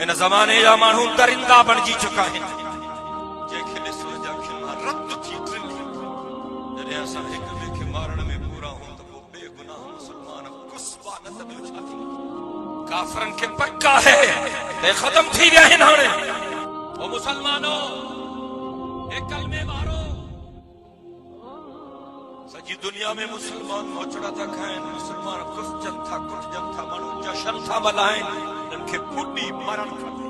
इन ज़माने जा माण्हू दरिंदा बणिजी चुका आहिनि जंहिंखे ॾिसो जा खिमा रद्द थी टिनि जॾहिं असां हिक ॿिए खे मारण में पूरा हूं त पोइ बेगुनाह मुसलमान कुस्बा न त ॿियो छा थींदो काफ़रनि खे पक आहे ते ख़त्म थी विया आहिनि हाणे ओ मुसलमानो हे कलमे वारो सॼी दुनिया में मुसलमान मोचड़ा था खाइनि मुसलमान कुटजनि था माण्हू जशन था मल्हाइनि इनके बुढ़ी मरण खपे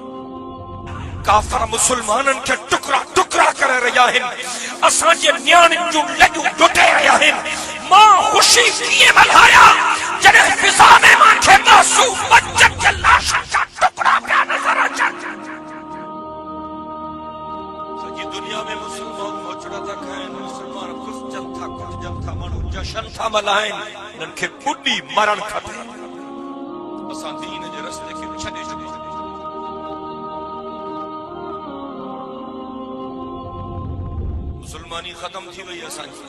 काफर मुसलमानन के टुकड़ा टुकड़ा करे रहिया आहिनि असां जे न्याणियुनि जूं लॾूं लुटे रहिया आहिनि मां ख़ुशी कीअं मल्हाया जॾहिं फिज़ा में मूंखे मासूम बच्चनि जे लाशनि जा टुकड़ा पिया नज़र अचनि सॼी दुनिया में मुसलमान मोचड़ा था खाइनि मुसलमान कुटजनि था माण्हू जशन था मल्हाइनि इन्हनि खे बुढ़ी मरण खपे असां दीन जे रस्ते खे छॾे छॾे मुसलमानी ख़त्म थी वई असांजी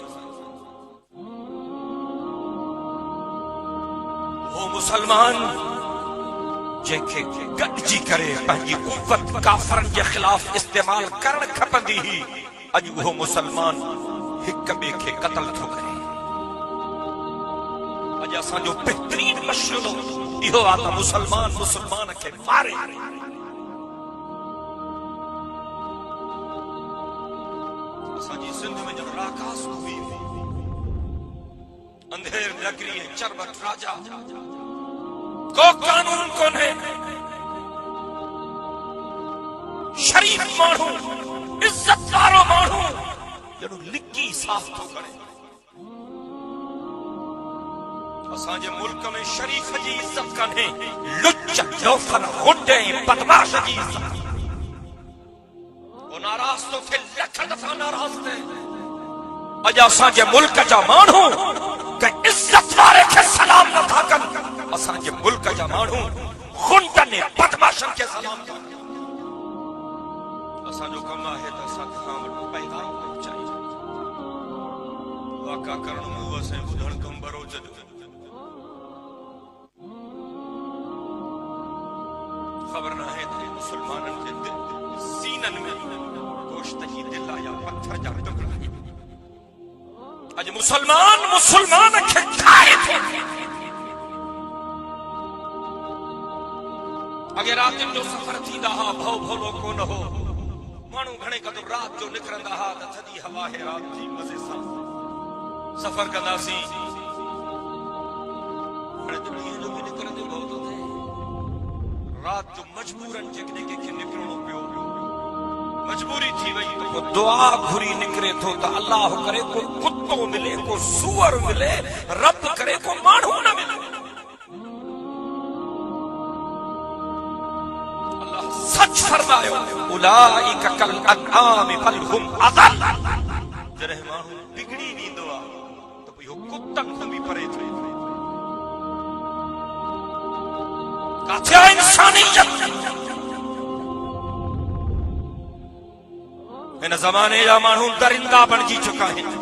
वो मुसलमान जंहिंखे गॾिजी करे पंहिंजी क़ुव्वत काफ़रनि जे ख़िलाफ़ इस्तेमाल करणु खपंदी हुई अॼु उहो मुसलमान हिक ॿिए खे क़त्ल थो करे अॼु असांजो बहितरीन मशइलो इहो आहे त मुसलमान खे मारे असांजी सिंध में जब राकास हुई अंधेर नगरी ऐं चरबत राजा को कानून कोन्हे शरीफ माण्हू इज्जत वारो माण्हू ॼणु लिकी साफ़ थो करे असांजे मुल्क में शरीफ जी इज्जत कान्हे लुच लोफर हुंडे बदमाश जी इज्जत वो नाराज़ तो थे लख दफ़ा नाराज़ थे अॼु असांजे मुल्क जा माण्हू कंहिं इज्जत वारे खे सलाम नथा कनि असांजे मुल्क जा माण्हू हुंडनि बदमाशनि खे सलाम था कनि असांजो कमु आहे त असां खां वटि पैगाम पहुचायूं वाका करणु मूं असां ॿुधणु कमु बरोज जो खबर न है थे मुसलमानन के सीनन में गोश्त ही दिल या पत्थर जा टुकड़ा अज मुसलमान के खाए थे अगे रात जो सफर थींदा हा भव भोलो कोन हो माण्हू घणे कदुर रात जो निकरंदा हा त थधी हवा है रात जी मज़े सां सफर कंदासीं हाणे त ॾींहं जो बि निकरंदे भउ थो थिए रात जो मजबूरन जगने के निकरणो पियो मजबूरी थी वई तो को दुआ घुरी निकरे थो त अल्लाह करे को कुत्तो मिले को सूअर मिले रब करे को माण्हू न मिले अल्लाह सच फरमायो उलाइक कल अनआम बल हुम अज़ल जॾहिं माण्हू बिगड़ी वेंदो आहे त इहो कुतनि खां बि परे थो काथे इंसानियत इन ज़माने जा माण्हू दरिंदा बणिजी चुका आहिनि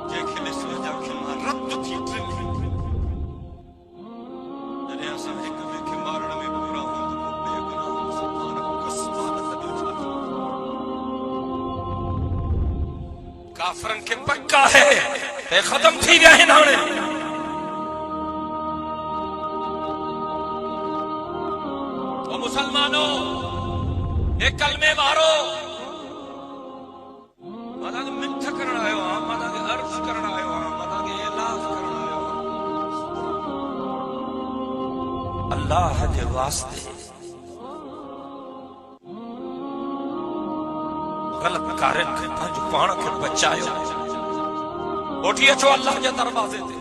जंहिंखे ॾिसो जा खिमा रद्द थी टिनि जॾहिं असां हिक ॿिए खे मारण में पूरा हूं त पोइ बेगुनाह मुसलमान कुस्बा न त ॿियो छा थींदो काफ़रनि खे पक आहे ते ख़त्म थी विया आहिनि हाणे मुसलमानो हे कलमे वारो मां मिठ करण आयो आहियां मां अर्ज़ करण आयो आहियां मां इलाज करण आयो आहियां अल्लाह जे वास्ते गलत कारनि खे पंहिंजो पाण खे बचायो ओठी अचो अल्लाह जे दरवाज़े ते